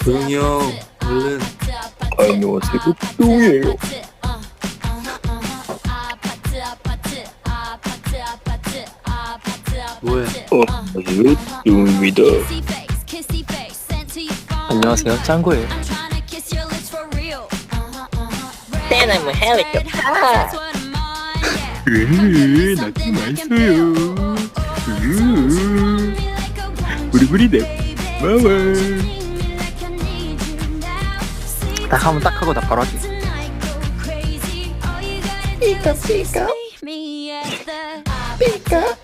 도영이 형, 얼른. 안녕하세요, 똥이에요. 뭐해? 안녕하세요, 똥입니다. 안녕하세요, 짱구예요. 때는 뭐 해야 좋다. 나도 맛있어요. 부리부리네. 마마. 딱 하면 딱 하고 나 바로 하지. 삐까 삐까 삐까